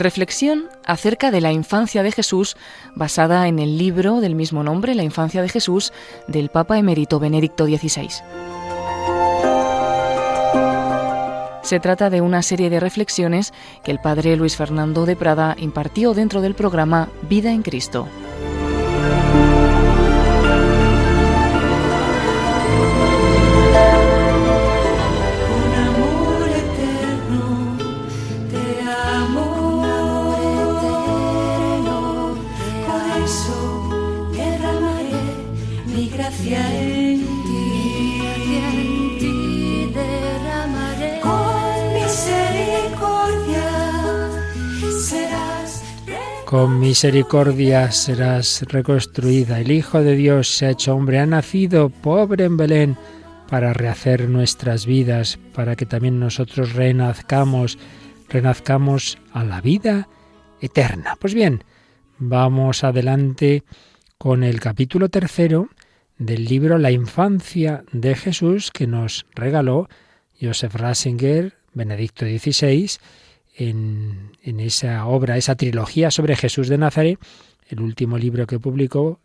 Reflexión acerca de la infancia de Jesús, basada en el libro del mismo nombre, La infancia de Jesús, del Papa Emérito Benedicto XVI. Se trata de una serie de reflexiones que el padre Luis Fernando de Prada impartió dentro del programa Vida en Cristo. Con misericordia serás reconstruida. El Hijo de Dios se ha hecho hombre, ha nacido pobre en Belén para rehacer nuestras vidas, para que también nosotros renazcamos a la vida eterna. Pues bien, vamos adelante con el capítulo 3 del libro La infancia de Jesús que nos regaló Joseph Ratzinger, Benedicto XVI, en esa obra, esa trilogía sobre Jesús de Nazaret. El último libro que publicó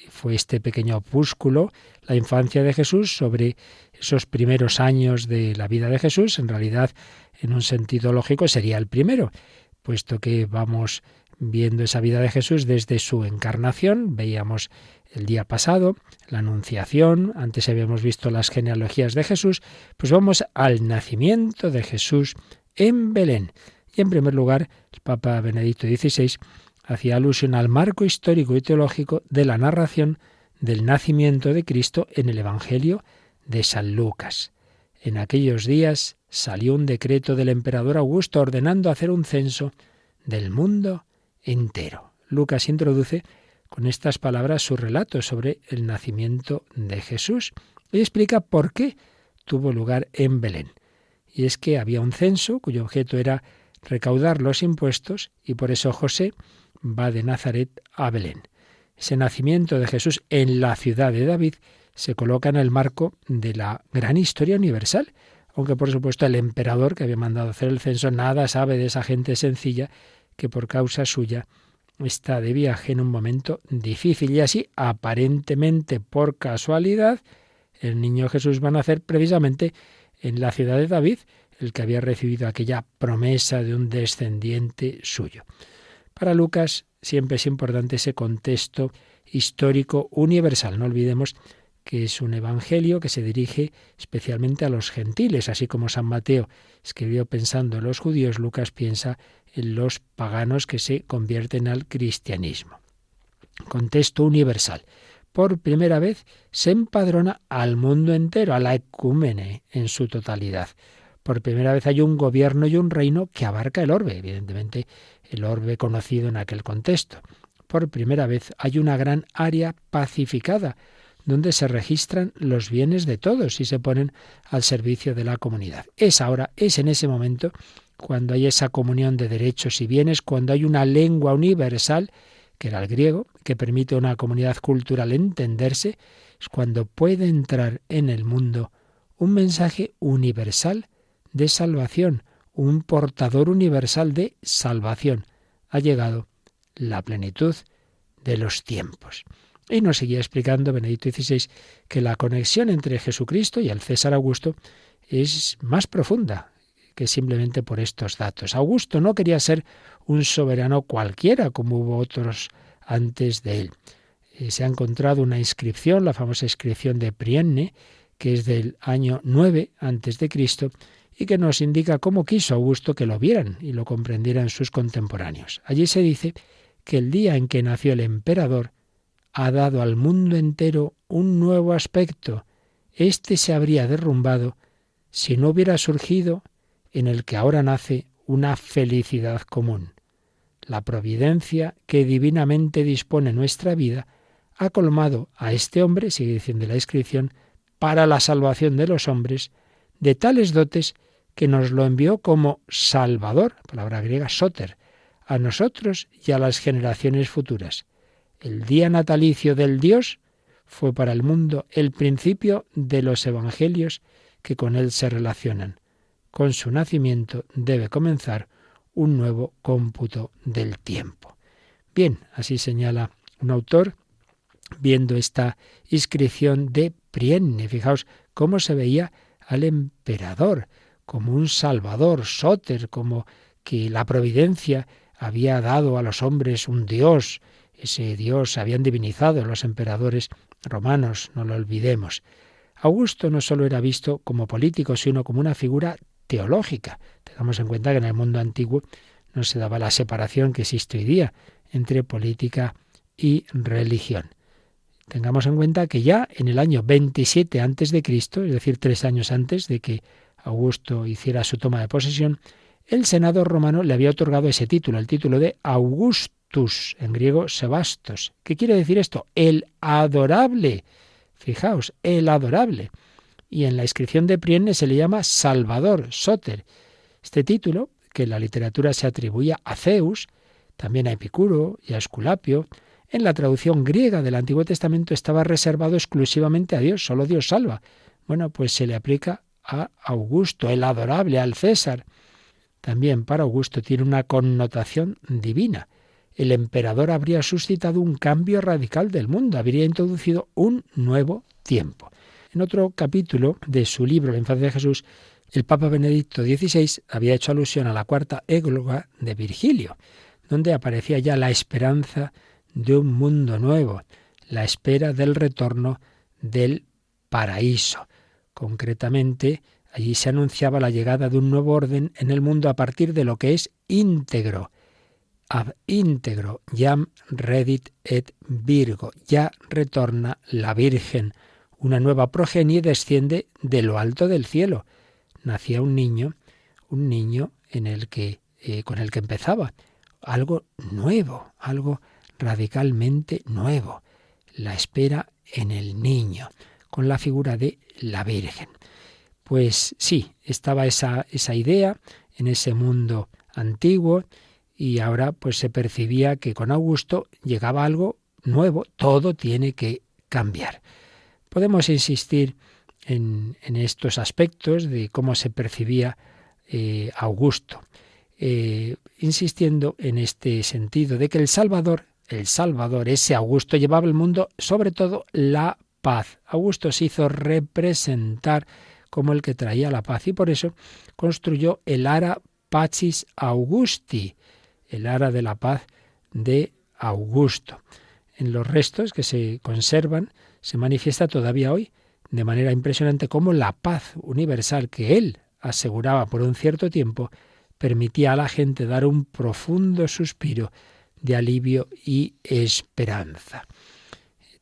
fue este pequeño opúsculo, La infancia de Jesús, sobre esos primeros años de la vida de Jesús. En realidad, en un sentido lógico, sería el primero, puesto que vamos viendo esa vida de Jesús desde su encarnación. Veíamos el día pasado la Anunciación, antes habíamos visto las genealogías de Jesús, pues vamos al nacimiento de Jesús en Belén. Y en primer lugar, el Papa Benedicto XVI hacía alusión al marco histórico y teológico de la narración del nacimiento de Cristo en el Evangelio de San Lucas. En aquellos días salió un decreto del emperador Augusto ordenando hacer un censo del mundo entero. Lucas introduce con estas palabras su relato sobre el nacimiento de Jesús y explica por qué tuvo lugar en Belén. Y es que había un censo cuyo objeto era recaudar los impuestos y por eso José va de Nazaret a Belén. Ese nacimiento de Jesús en la ciudad de David se coloca en el marco de la gran historia universal, aunque por supuesto el emperador que había mandado hacer el censo nada sabe de esa gente sencilla que por causa suya está de viaje en un momento difícil. Y así, aparentemente por casualidad, el niño Jesús va a nacer precisamente en la ciudad de David, el que había recibido aquella promesa de un descendiente suyo. Para Lucas siempre es importante ese contexto histórico universal. No olvidemos que es un evangelio que se dirige especialmente a los gentiles, así como San Mateo escribió pensando en los judíos, Lucas piensa en los paganos que se convierten al cristianismo. Contexto universal. Por primera vez se empadrona al mundo entero, a la ecúmene en su totalidad. Por primera vez hay un gobierno y un reino que abarca el orbe, evidentemente el orbe conocido en aquel contexto. Por primera vez hay una gran área pacificada, donde se registran los bienes de todos y se ponen al servicio de la comunidad. Es en ese momento, cuando hay esa comunión de derechos y bienes, cuando hay una lengua universal, que era el griego, que permite a una comunidad cultural entenderse, es cuando puede entrar en el mundo un mensaje universal de salvación, un portador universal de salvación. Ha llegado la plenitud de los tiempos. Y nos seguía explicando Benedicto XVI que la conexión entre Jesucristo y el César Augusto es más profunda que simplemente por estos datos. Augusto no quería ser un soberano cualquiera, como hubo otros antes de él. Se ha encontrado una inscripción, la famosa inscripción de Prienne, que es del año 9 a.C., y que nos indica cómo quiso Augusto que lo vieran y lo comprendieran sus contemporáneos. Allí se dice que el día en que nació el emperador ha dado al mundo entero un nuevo aspecto. Este se habría derrumbado si no hubiera surgido en el que ahora nace una felicidad común. La providencia que divinamente dispone nuestra vida ha colmado a este hombre, sigue diciendo la inscripción, para la salvación de los hombres, de tales dotes que nos lo envió como Salvador, palabra griega soter, a nosotros y a las generaciones futuras. El día natalicio del Dios fue para el mundo el principio de los evangelios que con él se relacionan. Con su nacimiento debe comenzar un nuevo cómputo del tiempo. Bien, así señala un autor viendo esta inscripción de Prienne. Fijaos cómo se veía al emperador como un salvador, Soter, como que la providencia había dado a los hombres un dios. Ese dios habían divinizado los emperadores romanos, no lo olvidemos. Augusto no solo era visto como político, sino como una figura teológica. Tengamos en cuenta que en el mundo antiguo no se daba la separación que existe hoy día entre política y religión. Tengamos en cuenta que ya en el año 27 a.C., es decir, 3 años antes de que Augusto hiciera su toma de posesión, el Senado romano le había otorgado ese título, el título de Augustus, en griego Sebastos. ¿Qué quiere decir esto? El adorable. Fijaos, el adorable. Y en la inscripción de Prienne se le llama Salvador, Soter. Este título, que en la literatura se atribuía a Zeus, también a Epicuro y a Esculapio, en la traducción griega del Antiguo Testamento estaba reservado exclusivamente a Dios, solo Dios salva. Bueno, pues se le aplica a Augusto, el adorable, al César. También para Augusto tiene una connotación divina. El emperador habría suscitado un cambio radical del mundo, habría introducido un nuevo tiempo. En otro capítulo de su libro La infancia de Jesús, el Papa Benedicto XVI había hecho alusión a la cuarta égloga de Virgilio, donde aparecía ya la esperanza de un mundo nuevo, la espera del retorno del paraíso. Concretamente, allí se anunciaba la llegada de un nuevo orden en el mundo a partir de lo que es íntegro. Ab íntegro, jam redit et Virgo, ya retorna la Virgen. Una nueva progenie desciende de lo alto del cielo. Nacía un niño en el que, con el que empezaba algo nuevo, algo radicalmente nuevo. La espera en el niño, con la figura de la Virgen. Pues sí, estaba esa idea en ese mundo antiguo y ahora pues se percibía que con Augusto llegaba algo nuevo, todo tiene que cambiar. Podemos insistir en estos aspectos de cómo se percibía Augusto, insistiendo en este sentido de que el Salvador, ese Augusto, llevaba al mundo sobre todo la paz. Augusto se hizo representar como el que traía la paz y por eso construyó el Ara Pacis Augusti, el Ara de la paz de Augusto. En los restos que se conservan se manifiesta todavía hoy de manera impresionante cómo la paz universal que él aseguraba por un cierto tiempo permitía a la gente dar un profundo suspiro de alivio y esperanza.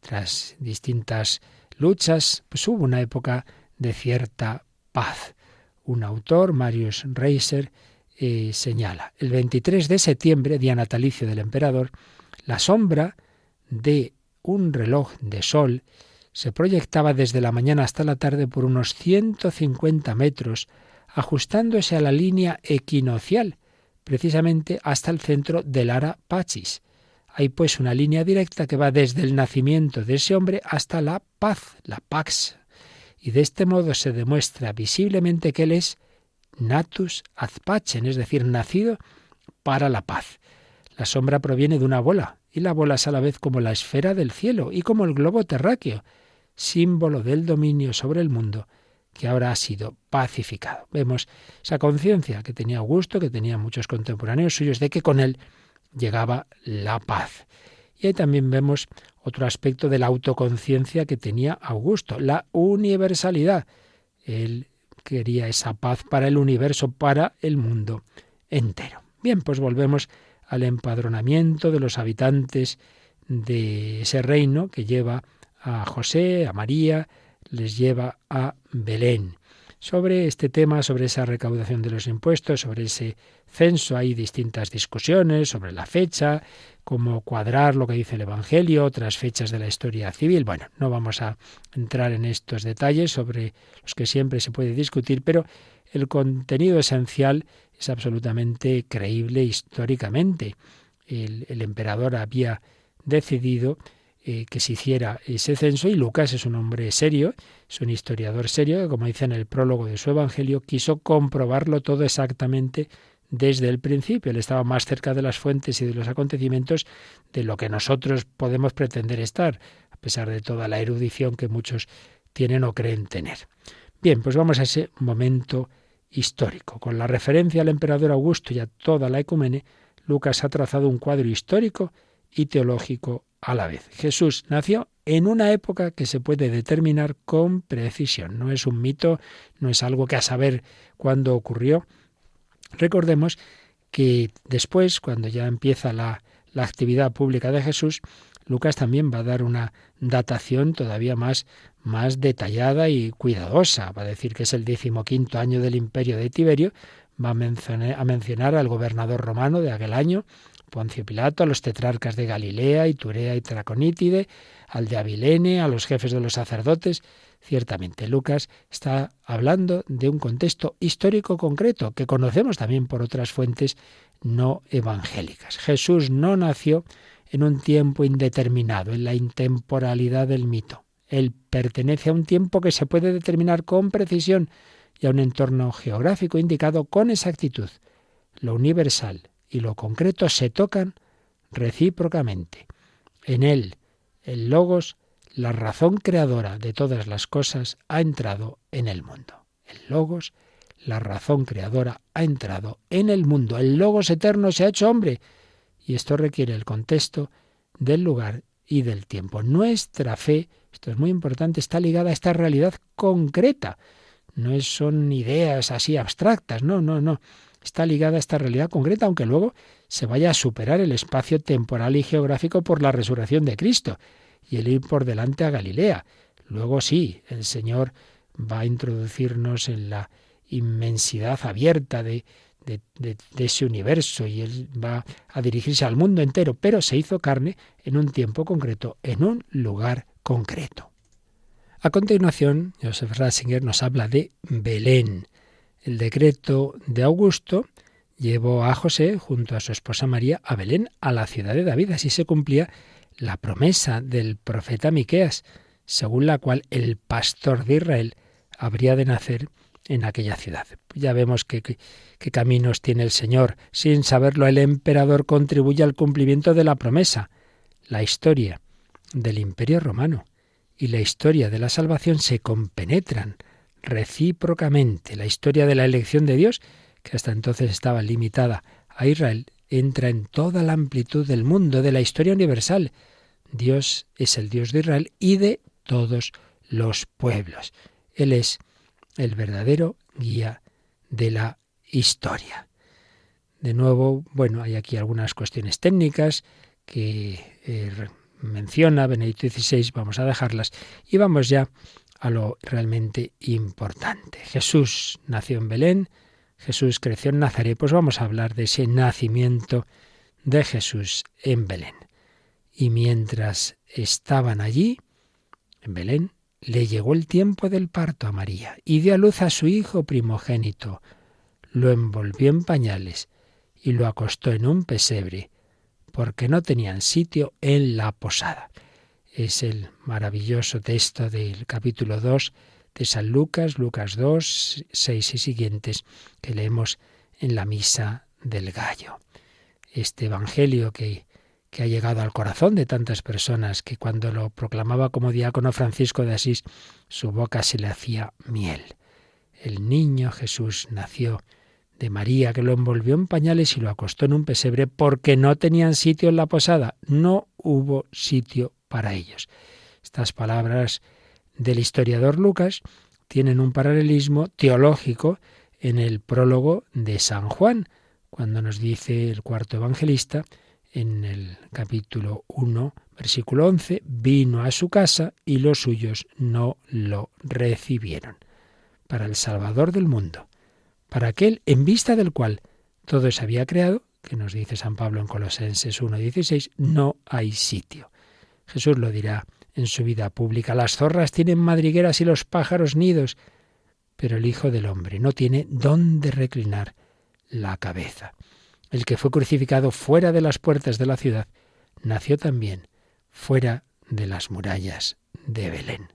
Tras distintas luchas, pues hubo una época de cierta paz. Un autor, Marius Reiser, señala, el 23 de septiembre, día natalicio del emperador, la sombra de un reloj de sol se proyectaba desde la mañana hasta la tarde por unos 150 metros, ajustándose a la línea equinoccial, precisamente hasta el centro del Ara Pacis. Hay pues una línea directa que va desde el nacimiento de ese hombre hasta la paz, la pax, y de este modo se demuestra visiblemente que él es natus ad pacem, es decir, nacido para la paz. La sombra proviene de una bola, y la bola es a la vez como la esfera del cielo y como el globo terráqueo, símbolo del dominio sobre el mundo que ahora ha sido pacificado. Vemos esa conciencia que tenía Augusto, que tenía muchos contemporáneos suyos, de que con él llegaba la paz. Y ahí también vemos otro aspecto de la autoconciencia que tenía Augusto, la universalidad. Él quería esa paz para el universo, para el mundo entero. Bien, pues volvemos al empadronamiento de los habitantes de ese reino que lleva a José, a María, les lleva a Belén. Sobre este tema, sobre esa recaudación de los impuestos, sobre ese censo, hay distintas discusiones sobre la fecha, cómo cuadrar lo que dice el Evangelio, otras fechas de la historia civil. Bueno, no vamos a entrar en estos detalles sobre los que siempre se puede discutir, pero el contenido esencial es absolutamente creíble históricamente. El emperador había decidido que se hiciera ese censo y Lucas es un hombre serio, es un historiador serio que, como dice en el prólogo de su Evangelio, quiso comprobarlo todo exactamente desde el principio. Él estaba más cerca de las fuentes y de los acontecimientos de lo que nosotros podemos pretender estar, a pesar de toda la erudición que muchos tienen o creen tener. Bien, pues vamos a ese momento histórico. Con la referencia al emperador Augusto y a toda la ecumene, Lucas ha trazado un cuadro histórico y teológico a la vez. Jesús nació en una época que se puede determinar con precisión. No es un mito, no es algo que a saber cuándo ocurrió. Recordemos que después, cuando ya empieza la actividad pública de Jesús, Lucas también va a dar una datación todavía más detallada y cuidadosa. Va a decir que es el 15º año del imperio de Tiberio. Va a mencionar al gobernador romano de aquel año, Poncio Pilato, a los tetrarcas de Galilea, Iturea y Traconítide, al de Abilene, a los jefes de los sacerdotes. Ciertamente, Lucas está hablando de un contexto histórico concreto que conocemos también por otras fuentes no evangélicas. Jesús no nació en un tiempo indeterminado, en la intemporalidad del mito. Él pertenece a un tiempo que se puede determinar con precisión y a un entorno geográfico indicado con exactitud. Lo universal y lo concreto se tocan recíprocamente. En él, el Logos, la razón creadora de todas las cosas, ha entrado en el mundo. El Logos, la razón creadora, ha entrado en el mundo. El Logos eterno se ha hecho hombre. Y esto requiere el contexto del lugar y del tiempo. Nuestra fe, esto es muy importante, está ligada a esta realidad concreta. No son ideas así abstractas, no. Está ligada a esta realidad concreta, aunque luego se vaya a superar el espacio temporal y geográfico por la resurrección de Cristo y el ir por delante a Galilea. Luego sí, el Señor va a introducirnos en la inmensidad abierta de ese universo y Él va a dirigirse al mundo entero, pero se hizo carne en un tiempo concreto, en un lugar concreto. A continuación, Joseph Ratzinger nos habla de Belén. El decreto de Augusto llevó a José, junto a su esposa María, a Belén, a la ciudad de David. Así se cumplía la promesa del profeta Miqueas, según la cual el pastor de Israel habría de nacer en aquella ciudad. Ya vemos qué caminos tiene el Señor. Sin saberlo, el emperador contribuye al cumplimiento de la promesa. La historia del Imperio Romano y la historia de la salvación se compenetran recíprocamente. La historia de la elección de Dios, que hasta entonces estaba limitada a Israel, entra en toda la amplitud del mundo, de la historia universal. Dios es el Dios de Israel y de todos los pueblos. Él es el verdadero guía de la historia. De nuevo, hay aquí algunas cuestiones técnicas que menciona Benedicto XVI, vamos a dejarlas y vamos ya a lo realmente importante. Jesús nació en Belén, Jesús creció en Nazaret, pues vamos a hablar de ese nacimiento de Jesús en Belén. Y mientras estaban allí, en Belén, le llegó el tiempo del parto a María y dio a luz a su hijo primogénito. Lo envolvió en pañales y lo acostó en un pesebre, porque no tenían sitio en la posada. Es el maravilloso texto del capítulo 2 de San Lucas, Lucas 2, 6 y siguientes, que leemos en la Misa del Gallo. Este evangelio que ha llegado al corazón de tantas personas, que cuando lo proclamaba como diácono Francisco de Asís, su boca se le hacía miel. El niño Jesús nació de María, que lo envolvió en pañales y lo acostó en un pesebre porque no tenían sitio en la posada. No hubo sitio para ellos. Estas palabras del historiador Lucas tienen un paralelismo teológico en el prólogo de San Juan, cuando nos dice el cuarto evangelista, en el capítulo 1, versículo 11, vino a su casa y los suyos no lo recibieron. Para el Salvador del mundo, para aquel en vista del cual todo se había creado, que nos dice San Pablo en Colosenses 1:16, no hay sitio. Jesús lo dirá en su vida pública: las zorras tienen madrigueras y los pájaros nidos, pero el Hijo del Hombre no tiene dónde reclinar la cabeza. El que fue crucificado fuera de las puertas de la ciudad, nació también fuera de las murallas de Belén.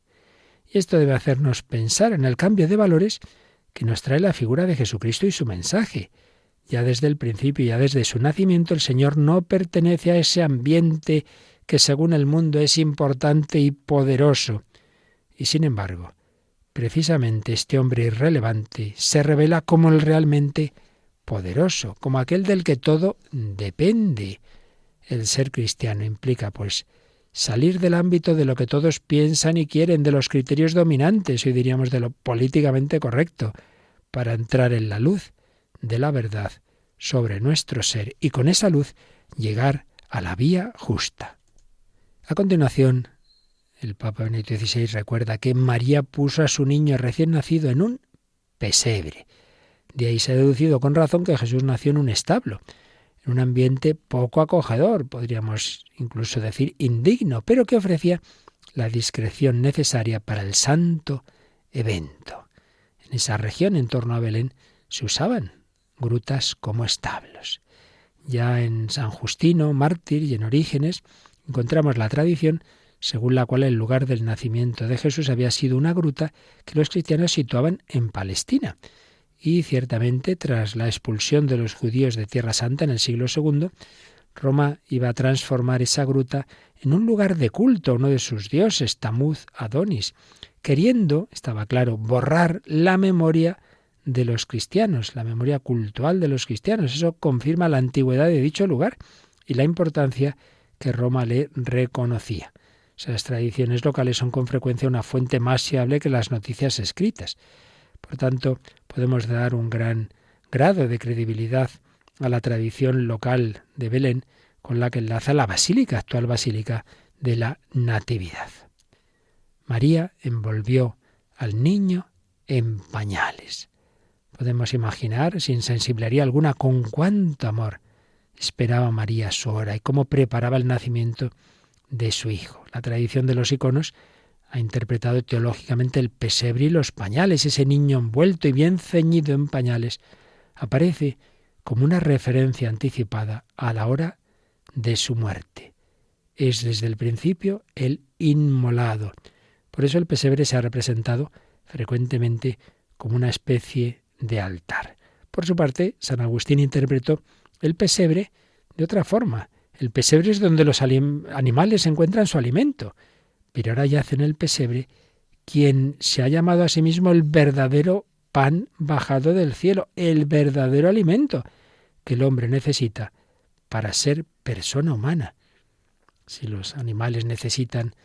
Y esto debe hacernos pensar en el cambio de valores que nos trae la figura de Jesucristo y su mensaje. Ya desde el principio, ya desde su nacimiento, el Señor no pertenece a ese ambiente que según el mundo es importante y poderoso. Y sin embargo, precisamente este hombre irrelevante se revela como el realmente poderoso, como aquel del que todo depende. El ser cristiano implica, pues, salir del ámbito de lo que todos piensan y quieren, de los criterios dominantes, hoy diríamos de lo políticamente correcto, para entrar en la luz de la verdad sobre nuestro ser y con esa luz llegar a la vía justa. A continuación, el Papa Benedicto XVI recuerda que María puso a su niño recién nacido en un pesebre. De ahí se ha deducido con razón que Jesús nació en un establo, en un ambiente poco acogedor, podríamos incluso decir indigno, pero que ofrecía la discreción necesaria para el santo evento. En esa región, en torno a Belén, se usaban grutas como establos. Ya en San Justino, mártir, y en Orígenes, encontramos la tradición según la cual el lugar del nacimiento de Jesús había sido una gruta que los cristianos situaban en Palestina. Y ciertamente, tras la expulsión de los judíos de Tierra Santa en el siglo II, Roma iba a transformar esa gruta en un lugar de culto a uno de sus dioses, Tamuz Adonis, queriendo, estaba claro, borrar la memoria de los cristianos, la memoria cultural de los cristianos. Eso confirma la antigüedad de dicho lugar y la importancia que Roma le reconocía. Esas tradiciones locales son con frecuencia una fuente más fiable que las noticias escritas. Por tanto, podemos dar un gran grado de credibilidad a la tradición local de Belén con la que enlaza la basílica, actual basílica de la Natividad. María envolvió al niño en pañales. Podemos imaginar, sin sensiblería alguna, con cuánto amor esperaba María su hora y cómo preparaba el nacimiento de su hijo. La tradición de los iconos ha interpretado teológicamente el pesebre y los pañales. Ese niño envuelto y bien ceñido en pañales aparece como una referencia anticipada a la hora de su muerte. Es desde el principio el inmolado. Por eso el pesebre se ha representado frecuentemente como una especie de altar. Por su parte, San Agustín interpretó el pesebre de otra forma. El pesebre es donde los animales encuentran su alimento, pero ahora yace en el pesebre quien se ha llamado a sí mismo el verdadero pan bajado del cielo, el verdadero alimento que el hombre necesita para ser persona humana. Si los animales necesitan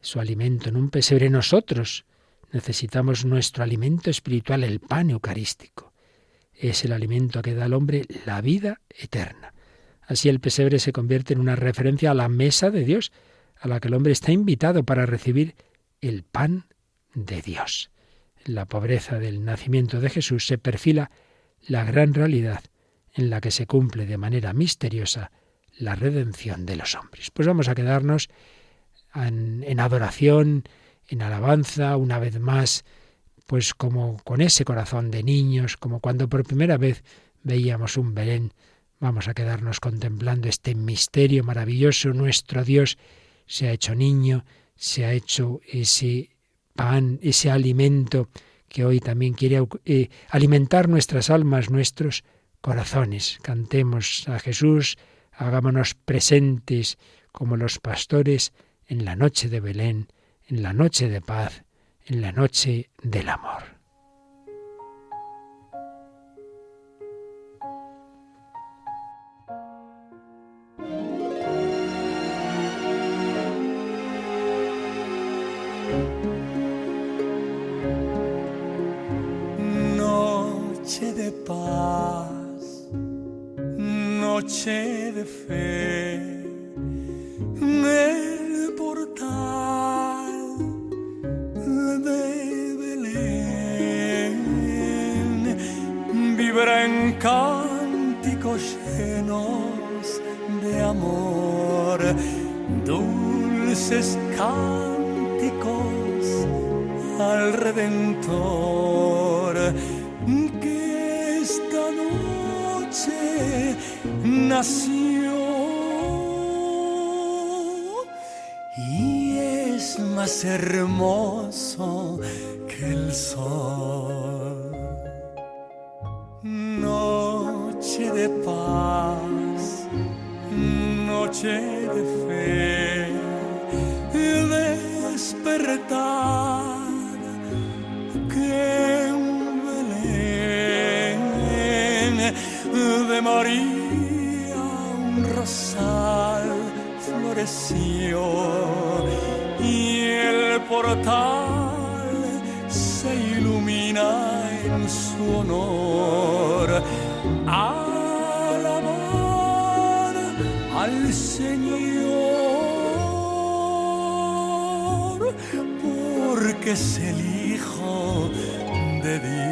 su alimento en un pesebre, nosotros necesitamos nuestro alimento espiritual, el pan eucarístico. Es el alimento que da al hombre la vida eterna. Así el pesebre se convierte en una referencia a la mesa de Dios, a la que el hombre está invitado para recibir el pan de Dios. En la pobreza del nacimiento de Jesús se perfila la gran realidad en la que se cumple de manera misteriosa la redención de los hombres. Pues vamos a quedarnos en adoración, en alabanza, una vez más, pues como con ese corazón de niños, como cuando por primera vez veíamos un Belén. Vamos a quedarnos contemplando este misterio maravilloso. Nuestro Dios se ha hecho niño, se ha hecho ese pan, ese alimento que hoy también quiere alimentar nuestras almas, nuestros corazones. Cantemos a Jesús, hagámonos presentes como los pastores en la noche de Belén, en la noche de paz, en la noche del amor. Noche de paz, noche de fe, en el portal de Belén vibra en cánticos llenos de amor, dulces cánticos al Redentor, que esta noche nació y es más hermoso que el sol. Noche de noche de fe, despertar que en Belén de María un rosal floreció y el portal se ilumina en su honor. Alabar al Señor, porque es el Hijo de Dios.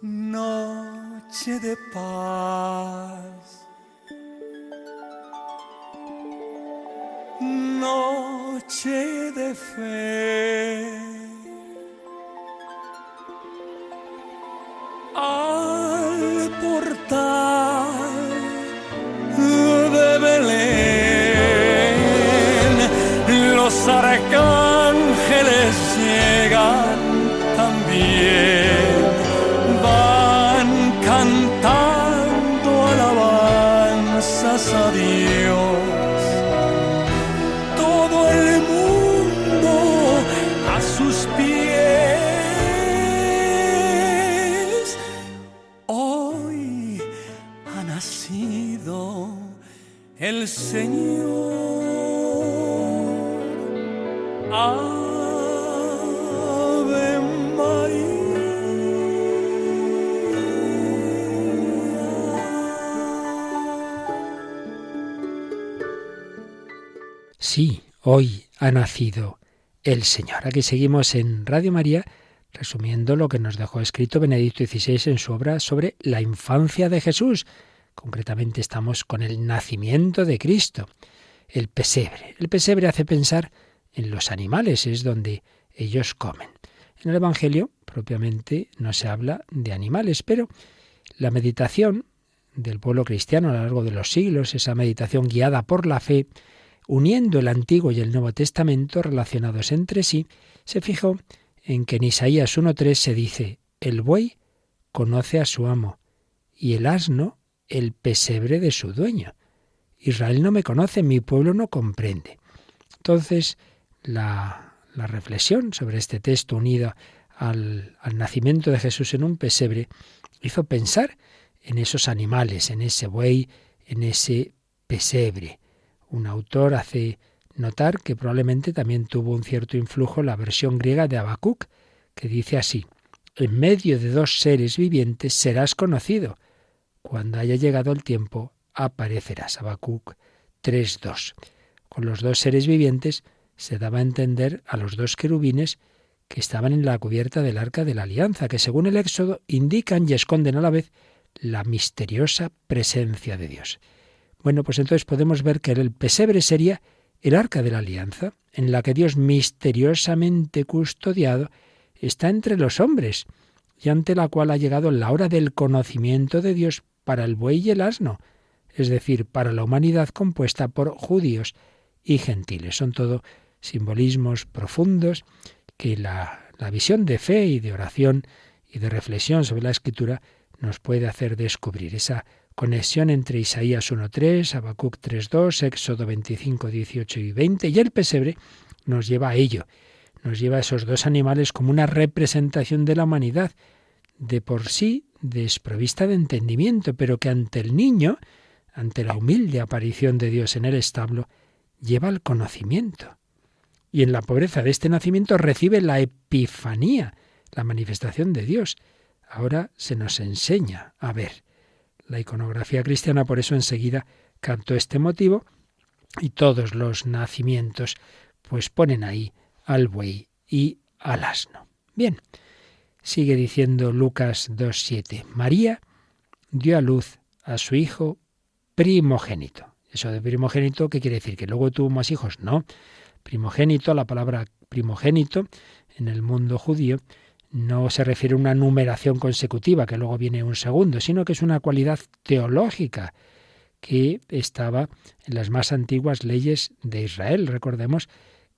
Noche de paz, noche de fe, al portal de Belén los arcángeles llegan también, van cantando alabanzas a Dios. Todo el mundo a sus pies. Hoy ha nacido el Señor. Ave María. Sí, hoy ha nacido el Señor. Aquí seguimos en Radio María resumiendo lo que nos dejó escrito Benedicto XVI en su obra sobre la infancia de Jesús. Concretamente estamos con el nacimiento de Cristo, el pesebre. El pesebre hace pensar en los animales, es donde ellos comen. En el Evangelio propiamente no se habla de animales, pero la meditación del pueblo cristiano a lo largo de los siglos, esa meditación guiada por la fe, uniendo el Antiguo y el Nuevo Testamento relacionados entre sí, se fijó en que en Isaías 1:3 se dice: el buey conoce a su amo y el asno el pesebre de su dueño. Israel no me conoce, mi pueblo no comprende. Entonces, la reflexión sobre este texto unido al nacimiento de Jesús en un pesebre hizo pensar en esos animales, en ese buey, en ese pesebre. Un autor hace notar que probablemente también tuvo un cierto influjo la versión griega de Habacuc, que dice así: en medio de dos seres vivientes serás conocido. Cuando haya llegado el tiempo, aparecerás. Habacuc 3:2. Con los dos seres vivientes se daba a entender a los dos querubines que estaban en la cubierta del Arca de la Alianza, que según el Éxodo indican y esconden a la vez la misteriosa presencia de Dios. Bueno, pues entonces podemos ver que el pesebre sería el Arca de la Alianza, en la que Dios misteriosamente custodiado está entre los hombres, y ante la cual ha llegado la hora del conocimiento de Dios para el buey y el asno, es decir, para la humanidad compuesta por judíos y gentiles. Son todo simbolismos profundos que la visión de fe y de oración y de reflexión sobre la Escritura nos puede hacer descubrir esa conexión entre Isaías 1:3, Habacuc 3:2, Éxodo 25, 18 y 20, y el pesebre nos lleva a ello, nos lleva a esos dos animales como una representación de la humanidad, de por sí desprovista de entendimiento, pero que ante el niño, ante la humilde aparición de Dios en el establo, lleva al conocimiento. Y en la pobreza de este nacimiento recibe la epifanía, la manifestación de Dios. Ahora se nos enseña a ver. La iconografía cristiana por eso enseguida captó este motivo y todos los nacimientos pues ponen ahí al buey y al asno. Bien, sigue diciendo Lucas 2:7. María dio a luz a su hijo primogénito. Eso de primogénito, ¿qué quiere decir? ¿Que luego tuvo más hijos? No. Primogénito, la palabra primogénito en el mundo judío no se refiere a una numeración consecutiva, que luego viene un segundo, sino que es una cualidad teológica que estaba en las más antiguas leyes de Israel. Recordemos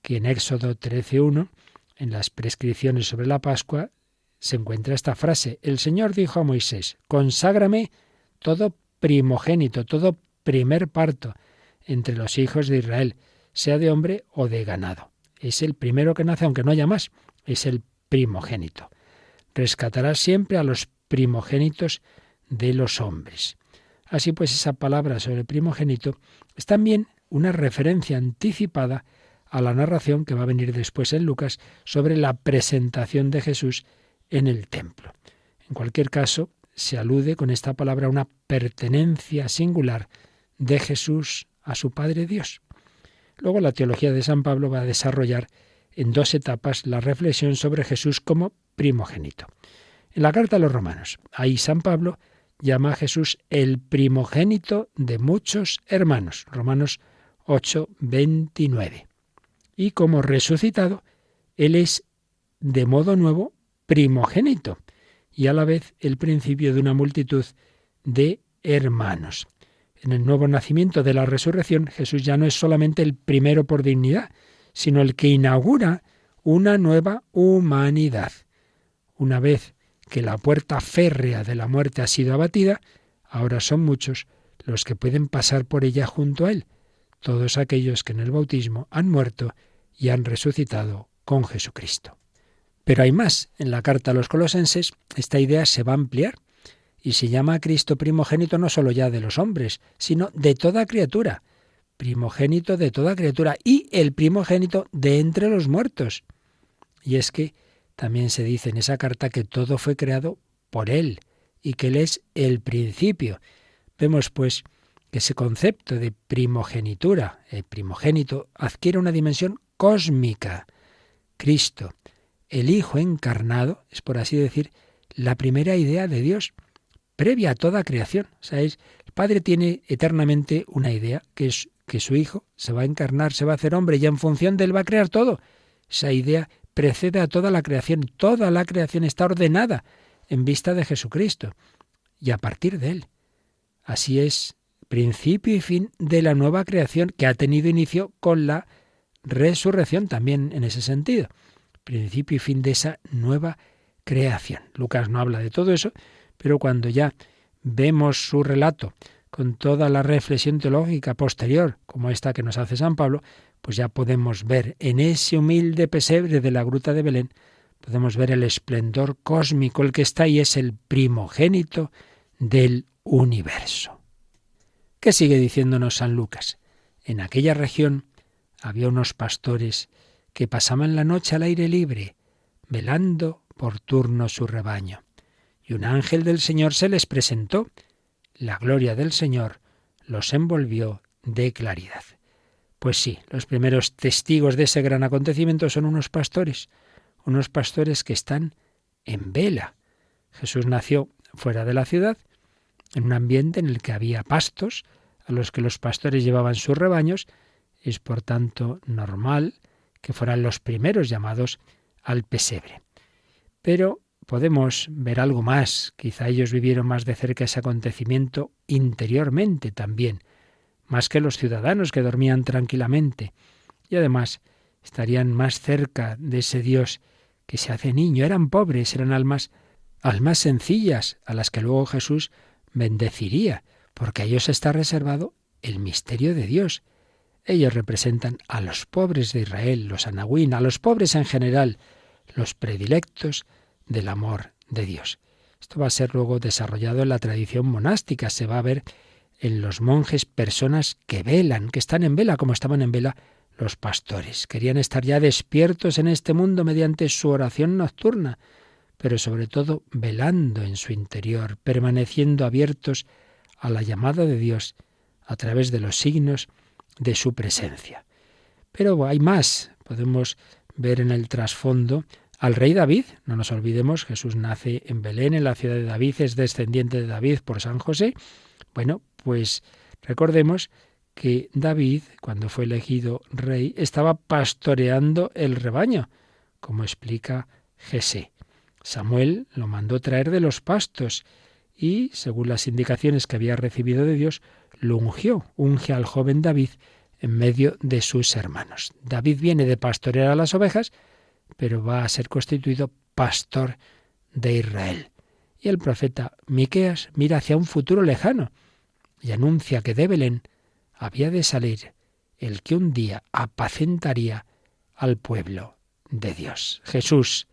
que en Éxodo 13:1, en las prescripciones sobre la Pascua, se encuentra esta frase: el Señor dijo a Moisés, conságrame todo primogénito, todo primer parto entre los hijos de Israel, sea de hombre o de ganado. Es el primero que nace, aunque no haya más, es el primogénito. Rescatarás siempre a los primogénitos de los hombres. Así pues, esa palabra sobre el primogénito es también una referencia anticipada a la narración que va a venir después en Lucas sobre la presentación de Jesús en el templo. En cualquier caso, se alude con esta palabra a una pertenencia singular de Jesús a su Padre Dios. Luego la teología de San Pablo va a desarrollar en 2 etapas la reflexión sobre Jesús como primogénito. En la carta a los Romanos, ahí San Pablo llama a Jesús el primogénito de muchos hermanos. Romanos 8:29. Y como resucitado, Él es de modo nuevo primogénito y a la vez el principio de una multitud de hermanos. En el nuevo nacimiento de la resurrección, Jesús ya no es solamente el primero por dignidad, sino el que inaugura una nueva humanidad. Una vez que la puerta férrea de la muerte ha sido abatida, ahora son muchos los que pueden pasar por ella junto a Él, todos aquellos que en el bautismo han muerto y han resucitado con Jesucristo. Pero hay más. En la carta a los Colosenses esta idea se va a ampliar y se llama a Cristo primogénito no solo ya de los hombres, sino de toda criatura. Primogénito de toda criatura y el primogénito de entre los muertos. Y es que también se dice en esa carta que todo fue creado por Él y que Él es el principio. Vemos pues que ese concepto de primogenitura, el primogénito, adquiere una dimensión cósmica. Cristo, el Hijo encarnado, es por así decir, la primera idea de Dios, previa a toda creación. ¿Sabéis? El Padre tiene eternamente una idea, que es que su Hijo se va a encarnar, se va a hacer hombre, y en función de Él va a crear todo. Esa idea precede a toda la creación. Toda la creación está ordenada en vista de Jesucristo y a partir de Él. Así es, principio y fin de la nueva creación que ha tenido inicio con la resurrección también en ese sentido. Principio y fin de esa nueva creación. Lucas no habla de todo eso, pero cuando ya vemos su relato con toda la reflexión teológica posterior, como esta que nos hace San Pablo, pues ya podemos ver en ese humilde pesebre de la gruta de Belén, podemos ver el esplendor cósmico. El que está ahí es el primogénito del universo. ¿Qué sigue diciéndonos San Lucas? En aquella región había unos pastores que pasaban la noche al aire libre, velando por turno su rebaño. Y un ángel del Señor se les presentó. La gloria del Señor los envolvió de claridad. Pues sí, los primeros testigos de ese gran acontecimiento son unos pastores que están en vela. Jesús nació fuera de la ciudad, en un ambiente en el que había pastos a los que los pastores llevaban sus rebaños. Es por tanto normal que fueran los primeros llamados al pesebre. Pero podemos ver algo más. Quizá ellos vivieron más de cerca ese acontecimiento interiormente también, más que los ciudadanos que dormían tranquilamente. Y además estarían más cerca de ese Dios que se hace niño. Eran pobres, eran almas sencillas, a las que luego Jesús bendeciría, porque a ellos está reservado el misterio de Dios. Ellos representan a los pobres de Israel, los anahuín, a los pobres en general, los predilectos del amor de Dios. Esto va a ser luego desarrollado en la tradición monástica. Se va a ver en los monjes personas que velan, que están en vela, como estaban en vela los pastores. Querían estar ya despiertos en este mundo mediante su oración nocturna, pero sobre todo velando en su interior, permaneciendo abiertos a la llamada de Dios a través de los signos de su presencia. Pero hay más. Podemos ver en el trasfondo al rey David. No nos olvidemos, Jesús nace en Belén, en la ciudad de David, es descendiente de David por San José. Bueno, pues recordemos que David, cuando fue elegido rey, estaba pastoreando el rebaño, como explica Jesé. Samuel lo mandó traer de los pastos y, según las indicaciones que había recibido de Dios, lo unge al joven David en medio de sus hermanos. David viene de pastorear a las ovejas, pero va a ser constituido pastor de Israel. Y el profeta Miqueas mira hacia un futuro lejano y anuncia que de Belén había de salir el que un día apacentaría al pueblo de Dios. Jesús,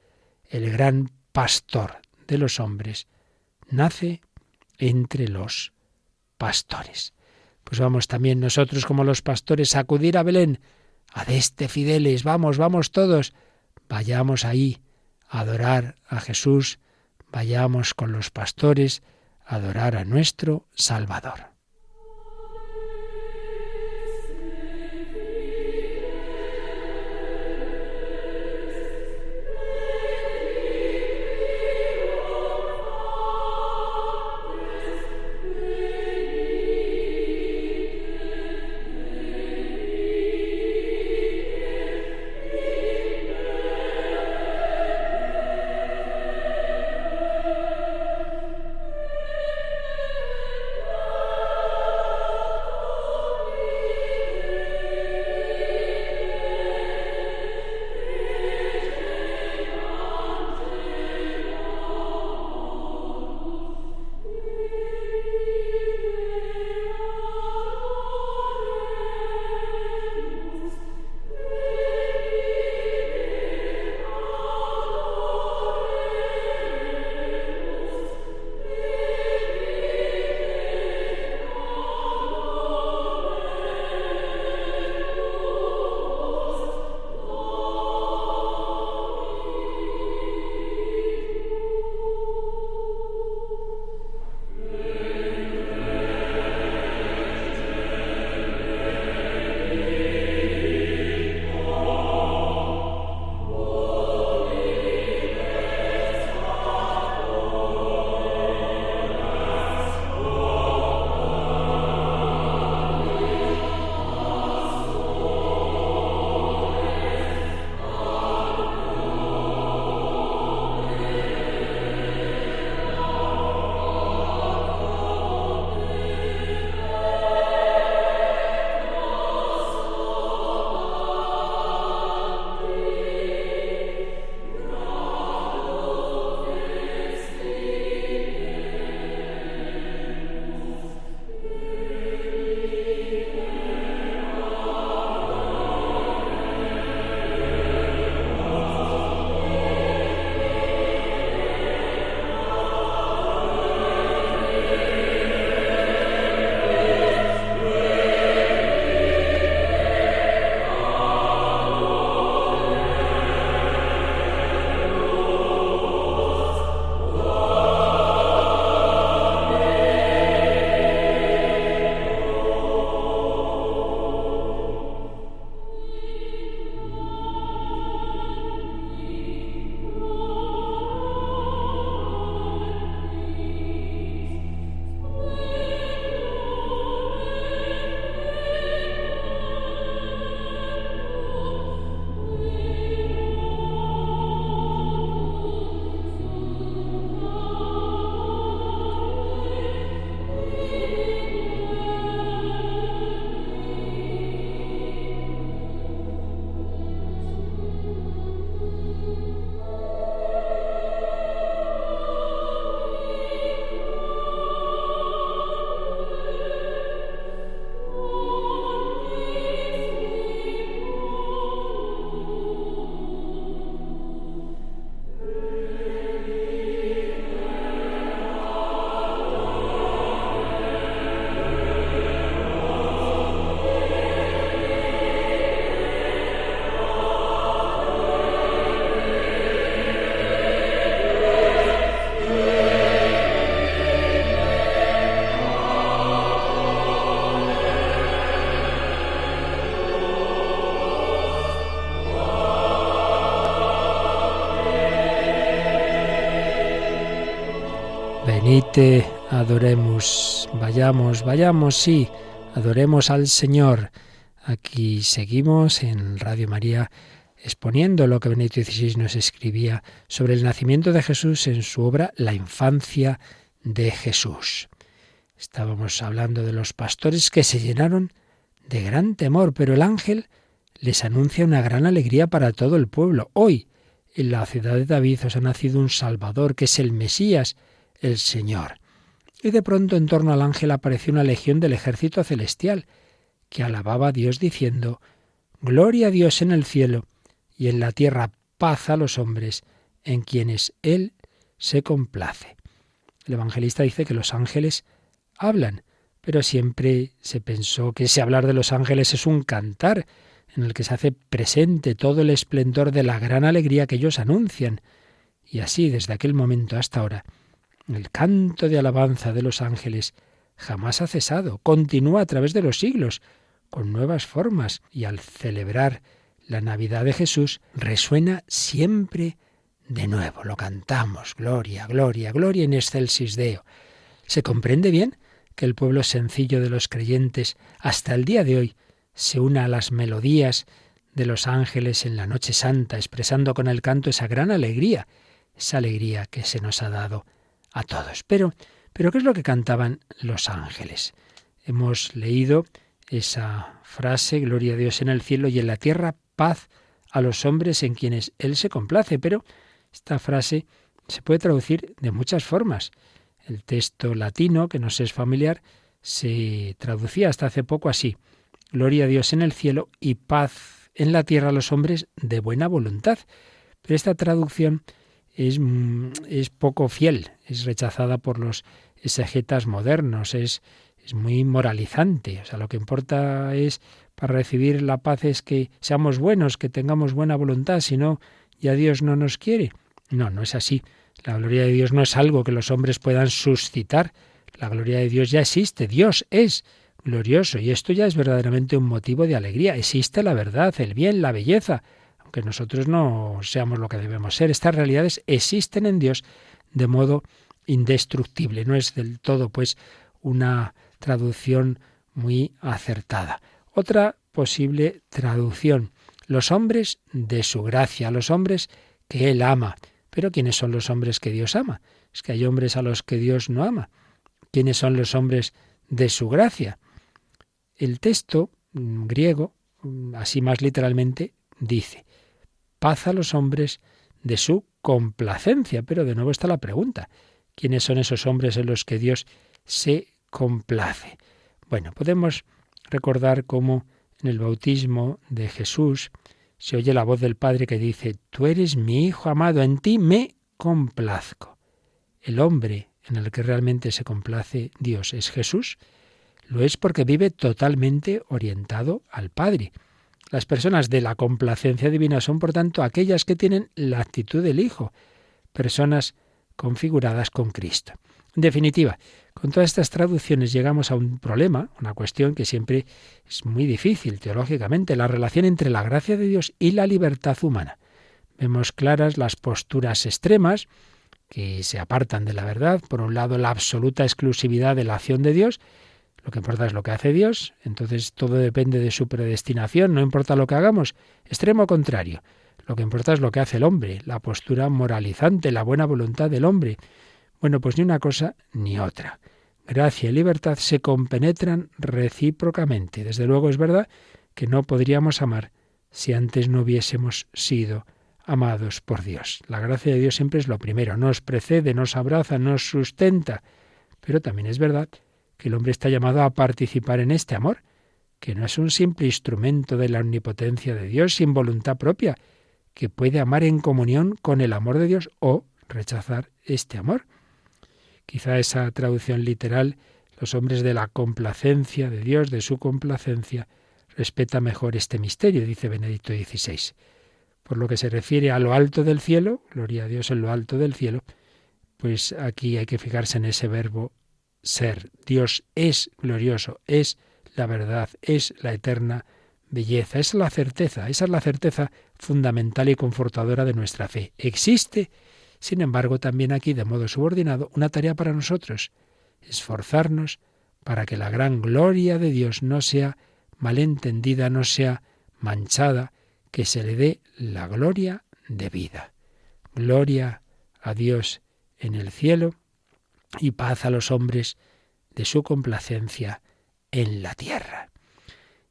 el gran pastor de los hombres, nace entre los pastores. Pues vamos también nosotros como los pastores a acudir a Belén. Adeste fideles, vamos todos. Vayamos ahí a adorar a Jesús, vayamos con los pastores a adorar a nuestro Salvador. Venite, adoremos, vayamos, sí, adoremos al Señor. Aquí seguimos en Radio María, exponiendo lo que Benedicto XVI nos escribía sobre el nacimiento de Jesús en su obra La infancia de Jesús. Estábamos hablando de los pastores que se llenaron de gran temor, pero el ángel les anuncia una gran alegría para todo el pueblo. Hoy, en la ciudad de David os ha nacido un Salvador, que es el Mesías, el Señor. Y de pronto en torno al ángel apareció una legión del ejército celestial, que alababa a Dios diciendo: Gloria a Dios en el cielo, y en la tierra paz a los hombres, en quienes Él se complace. El evangelista dice que los ángeles hablan, pero siempre se pensó que ese hablar de los ángeles es un cantar, en el que se hace presente todo el esplendor de la gran alegría que ellos anuncian. Y así, desde aquel momento hasta ahora, el canto de alabanza de los ángeles jamás ha cesado, continúa a través de los siglos, con nuevas formas, y al celebrar la Navidad de Jesús, resuena siempre de nuevo. Lo cantamos, gloria, gloria, gloria in excelsis Deo. ¿Se comprende bien que el pueblo sencillo de los creyentes, hasta el día de hoy, se una a las melodías de los ángeles en la Noche Santa, expresando con el canto esa gran alegría, esa alegría que se nos ha dado a todos? Pero ¿qué es lo que cantaban los ángeles? Hemos leído esa frase, gloria a Dios en el cielo y en la tierra paz a los hombres en quienes Él se complace, pero esta frase se puede traducir de muchas formas. El texto latino, que nos es familiar, se traducía hasta hace poco así: gloria a Dios en el cielo y paz en la tierra a los hombres de buena voluntad. Pero esta traducción es poco fiel, es rechazada por los exegetas modernos, es muy moralizante. O sea, lo que importa es, para recibir la paz, es que seamos buenos, que tengamos buena voluntad, si no, ya Dios no nos quiere. No, no es así. La gloria de Dios no es algo que los hombres puedan suscitar. La gloria de Dios ya existe. Dios es glorioso y esto ya es verdaderamente un motivo de alegría. Existe la verdad, el bien, la belleza, aunque nosotros no seamos lo que debemos ser. Estas realidades existen en Dios de modo indestructible. No es del todo, pues, una traducción muy acertada. Otra posible traducción: los hombres de su gracia, los hombres que Él ama. Pero ¿quiénes son los hombres que Dios ama? Es que hay hombres a los que Dios no ama. ¿Quiénes son los hombres de su gracia? El texto griego, así más literalmente, dice: paz a los hombres de su complacencia. Pero de nuevo está la pregunta: ¿quiénes son esos hombres en los que Dios se complace? Bueno, podemos recordar cómo en el bautismo de Jesús se oye la voz del Padre que dice: tú eres mi Hijo amado, en ti me complazco. El hombre en el que realmente se complace Dios es Jesús. Lo es porque vive totalmente orientado al Padre. Las personas de la complacencia divina son, por tanto, aquellas que tienen la actitud del Hijo, personas configuradas con Cristo. En definitiva, con todas estas traducciones llegamos a un problema, una cuestión que siempre es muy difícil teológicamente: la relación entre la gracia de Dios y la libertad humana. Vemos claras las posturas extremas que se apartan de la verdad. Por un lado, la absoluta exclusividad de la acción de Dios. Lo que importa es lo que hace Dios, entonces todo depende de su predestinación, no importa lo que hagamos. Extremo contrario, lo que importa es lo que hace el hombre, la postura moralizante, la buena voluntad del hombre. Bueno, pues ni una cosa ni otra. Gracia y libertad se compenetran recíprocamente. Desde luego es verdad que no podríamos amar si antes no hubiésemos sido amados por Dios. La gracia de Dios siempre es lo primero, nos precede, nos abraza, nos sustenta. Pero también es verdad que el hombre está llamado a participar en este amor, que no es un simple instrumento de la omnipotencia de Dios sin voluntad propia, que puede amar en comunión con el amor de Dios o rechazar este amor. Quizá esa traducción literal, los hombres de la complacencia de Dios, de su complacencia, respeta mejor este misterio, dice Benedicto XVI. Por lo que se refiere a lo alto del cielo, gloria a Dios en lo alto del cielo, pues aquí hay que fijarse en ese verbo ser. Dios es glorioso, es la verdad, es la eterna belleza, es la certeza, esa es la certeza fundamental y confortadora de nuestra fe. Existe, sin embargo, también aquí, de modo subordinado, una tarea para nosotros: esforzarnos para que la gran gloria de Dios no sea malentendida, no sea manchada, que se le dé la gloria de vida. Gloria a Dios en el cielo y paz a los hombres de su complacencia en la tierra.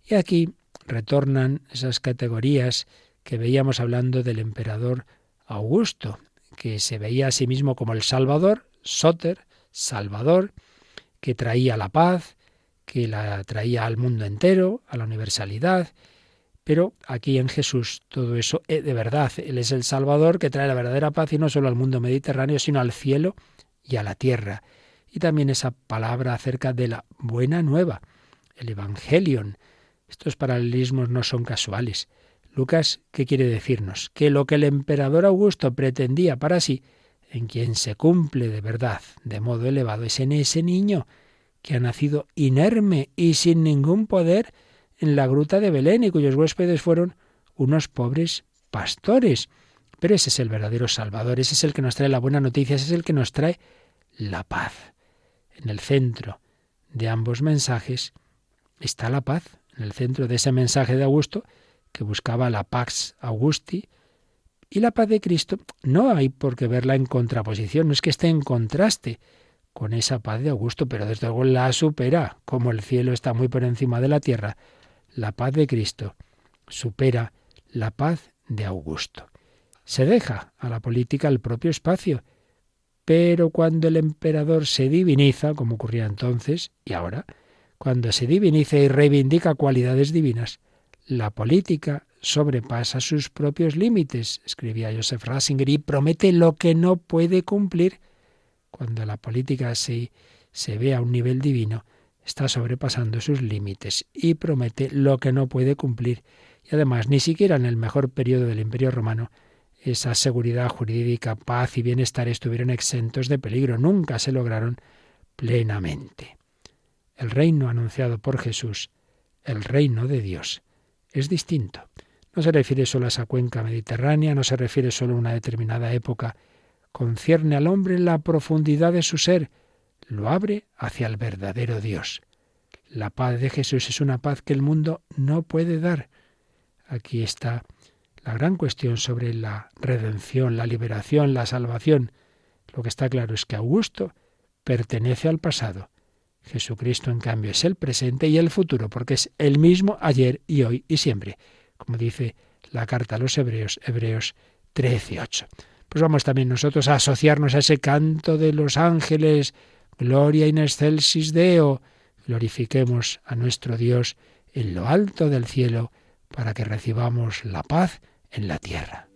Y aquí retornan esas categorías que veíamos hablando del emperador Augusto, que se veía a sí mismo como el Salvador, Soter, Salvador, que traía la paz, que la traía al mundo entero, a la universalidad. Pero aquí en Jesús todo eso de verdad. Él es el Salvador que trae la verdadera paz y no solo al mundo mediterráneo, sino al cielo y a la tierra. Y también esa palabra acerca de la buena nueva, el Evangelion. Estos paralelismos no son casuales. Lucas, ¿qué quiere decirnos? Que lo que el emperador Augusto pretendía para sí, en quien se cumple de verdad, de modo elevado, es en ese niño que ha nacido inerme y sin ningún poder en la gruta de Belén y cuyos huéspedes fueron unos pobres pastores. Pero ese es el verdadero Salvador, ese es el que nos trae la buena noticia, ese es el que nos trae la paz. En el centro de ambos mensajes está la paz, en el centro de ese mensaje de Augusto que buscaba la Pax Augusti, y la paz de Cristo no hay por qué verla en contraposición, no es que esté en contraste con esa paz de Augusto, pero desde luego la supera, como el cielo está muy por encima de la tierra. La paz de Cristo supera la paz de Augusto. Se deja a la política el propio espacio, pero cuando el emperador se diviniza, como ocurría entonces y ahora, cuando se diviniza y reivindica cualidades divinas, la política sobrepasa sus propios límites, escribía Joseph Ratzinger, y promete lo que no puede cumplir. Cuando la política se ve a un nivel divino, está sobrepasando sus límites y promete lo que no puede cumplir. Y además, ni siquiera en el mejor periodo del Imperio Romano, esa seguridad jurídica, paz y bienestar estuvieron exentos de peligro. Nunca se lograron plenamente. El reino anunciado por Jesús, el reino de Dios, es distinto. No se refiere solo a esa cuenca mediterránea, no se refiere solo a una determinada época. Concierne al hombre en la profundidad de su ser, lo abre hacia el verdadero Dios. La paz de Jesús es una paz que el mundo no puede dar. Aquí está la gran cuestión sobre la redención, la liberación, la salvación. Lo que está claro es que Augusto pertenece al pasado. Jesucristo, en cambio, es el presente y el futuro, porque es el mismo ayer y hoy y siempre, como dice la carta a los Hebreos, Hebreos 13:8. Pues vamos también nosotros a asociarnos a ese canto de los ángeles, Gloria in excelsis Deo. Glorifiquemos a nuestro Dios en lo alto del cielo para que recibamos la paz en la tierra.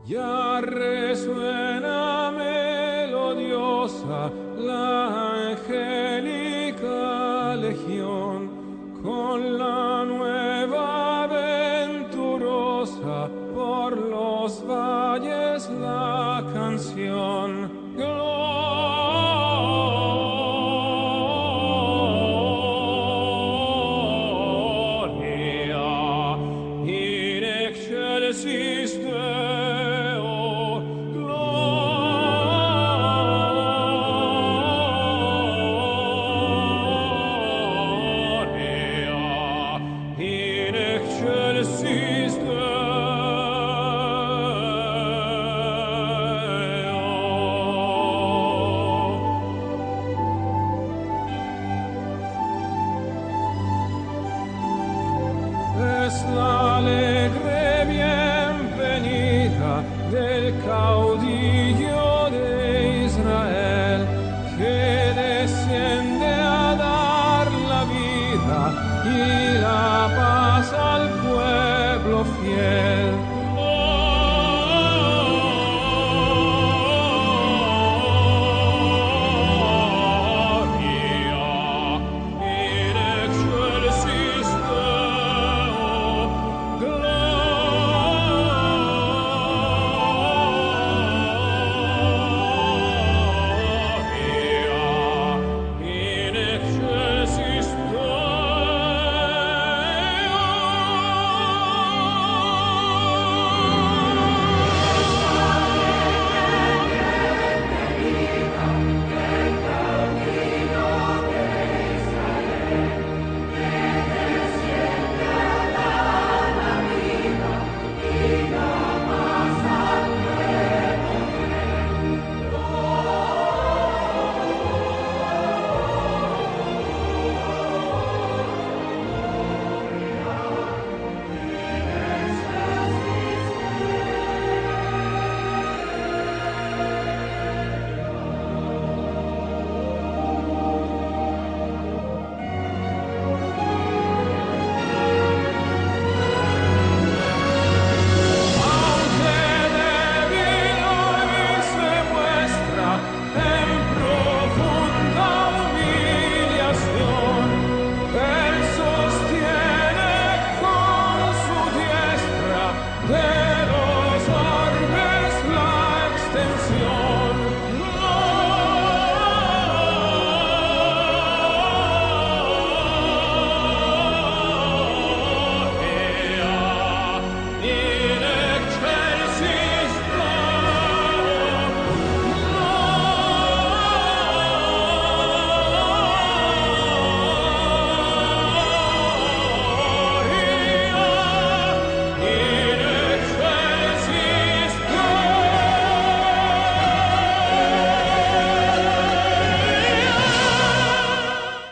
Ya resuena melodiosa la angélica legión, con la nueva venturosa por los valles la canción. Gloria in excelsis Deo, gloria in excelsis es la alegre bienvenida del caudillo de Israel, que desciende a dar la vida y la paz al pueblo fiel. Gloria in excelsis Deo, gloria in excelsis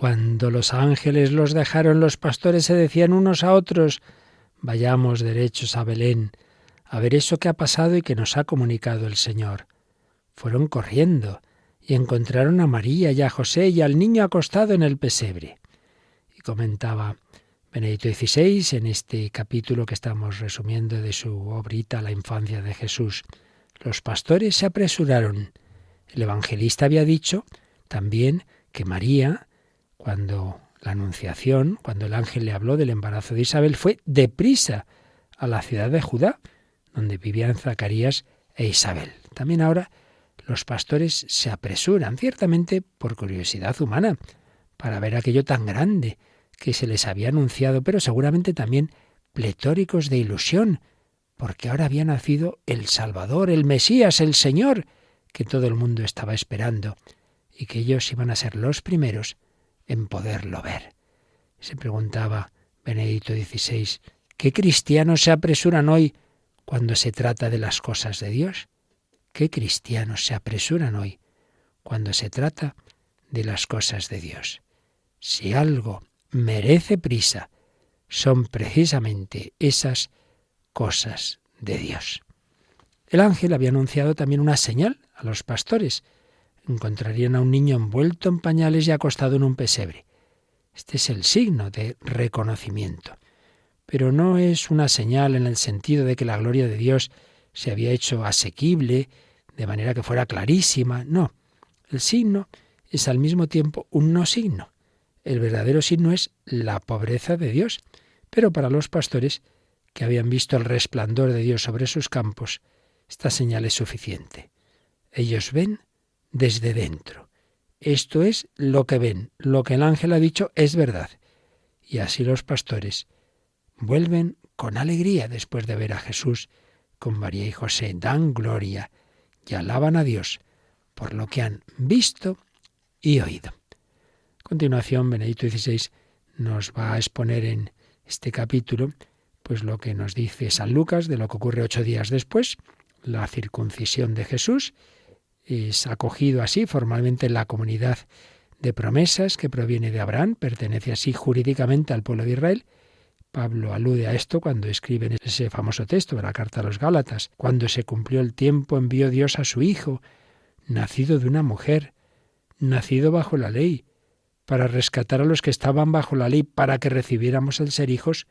Cuando los ángeles los dejaron, los pastores se decían unos a otros: vayamos derechos a Belén, a ver eso que ha pasado y que nos ha comunicado el Señor. Fueron corriendo y encontraron a María y a José y al niño acostado en el pesebre. Y comentaba Benedicto XVI en este capítulo que estamos resumiendo de su obrita La infancia de Jesús: los pastores se apresuraron. El evangelista había dicho también que María, cuando la Anunciación, cuando el ángel le habló del embarazo de Isabel, fue deprisa a la ciudad de Judá, donde vivían Zacarías e Isabel. También ahora los pastores se apresuran, ciertamente por curiosidad humana, para ver aquello tan grande que se les había anunciado, pero seguramente también pletóricos de ilusión, porque ahora había nacido el Salvador, el Mesías, el Señor, que todo el mundo estaba esperando, y que ellos iban a ser los primeros en poderlo ver. Se preguntaba Benedicto XVI: ¿qué cristianos se apresuran hoy cuando se trata de las cosas de Dios? ¿Qué cristianos se apresuran hoy cuando se trata de las cosas de Dios? Si algo merece prisa, son precisamente esas cosas de Dios. El ángel había anunciado también una señal a los pastores. Encontrarían a un niño envuelto en pañales y acostado en un pesebre. Este es el signo de reconocimiento. Pero no es una señal en el sentido de que la gloria de Dios se había hecho asequible, de manera que fuera clarísima. No, el signo es al mismo tiempo un no signo. El verdadero signo es la pobreza de Dios. Pero para los pastores, que habían visto el resplandor de Dios sobre sus campos, esta señal es suficiente. Ellos ven desde dentro. Esto es lo que ven, lo que el ángel ha dicho es verdad. Y así los pastores vuelven con alegría después de ver a Jesús con María y José. Dan gloria y alaban a Dios por lo que han visto y oído. A continuación, Benedicto XVI nos va a exponer en este capítulo pues lo que nos dice San Lucas de lo que ocurre 8 días después, la circuncisión de Jesús. Es acogido así formalmente en la comunidad de promesas que proviene de Abraham, pertenece así jurídicamente al pueblo de Israel. Pablo alude a esto cuando escribe en ese famoso texto de la carta a los Gálatas: cuando se cumplió el tiempo envió Dios a su Hijo, nacido de una mujer, nacido bajo la ley, para rescatar a los que estaban bajo la ley, para que recibiéramos el ser hijos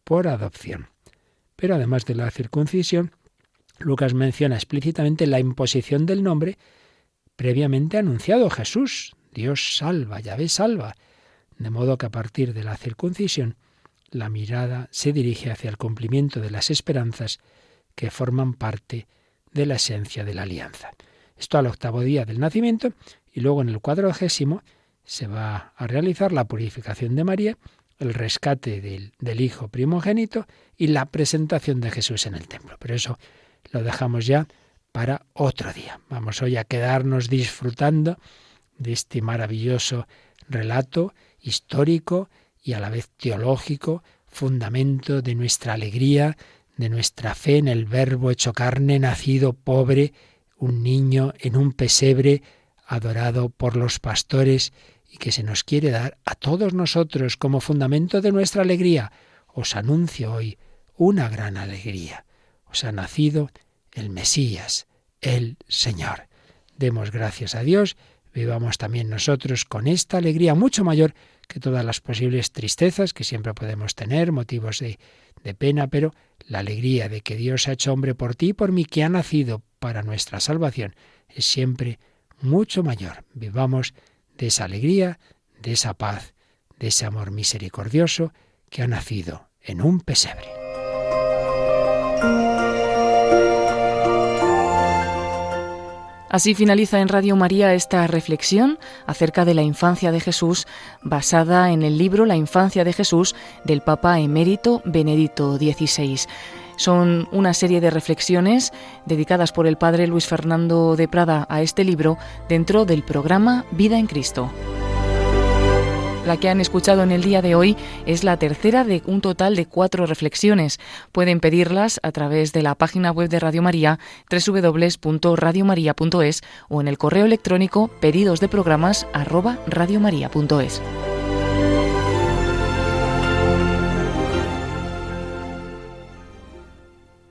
por adopción. Pero además de la circuncisión, Lucas menciona explícitamente la imposición del nombre previamente anunciado: Jesús, Dios salva, Yahvé salva. De modo que a partir de la circuncisión, la mirada se dirige hacia el cumplimiento de las esperanzas que forman parte de la esencia de la alianza. Esto al 8º día del nacimiento, y luego en el 40º se va a realizar la purificación de María, el rescate del Hijo primogénito y la presentación de Jesús en el templo. Pero eso lo dejamos ya para otro día. Vamos hoy a quedarnos disfrutando de este maravilloso relato histórico y a la vez teológico, fundamento de nuestra alegría, de nuestra fe en el Verbo hecho carne, nacido pobre, un niño en un pesebre, adorado por los pastores, y que se nos quiere dar a todos nosotros como fundamento de nuestra alegría. Os anuncio hoy una gran alegría. Os ha nacido el Mesías, el Señor. Demos gracias a Dios, vivamos también nosotros con esta alegría mucho mayor que todas las posibles tristezas que siempre podemos tener, motivos de pena, pero la alegría de que Dios ha hecho hombre por ti y por mí, que ha nacido para nuestra salvación, es siempre mucho mayor. Vivamos de esa alegría, de esa paz, de ese amor misericordioso que ha nacido en un pesebre. Así finaliza en Radio María esta reflexión acerca de la infancia de Jesús, basada en el libro La infancia de Jesús del Papa emérito Benedicto XVI. Son una serie de reflexiones dedicadas por el Padre Luis Fernando de Prada a este libro dentro del programa Vida en Cristo. La que han escuchado en el día de hoy es la tercera de un total de 4 reflexiones. Pueden pedirlas a través de la página web de Radio María, www.radiomaria.es, o en el correo electrónico pedidosdeprogramas@radiomaria.es.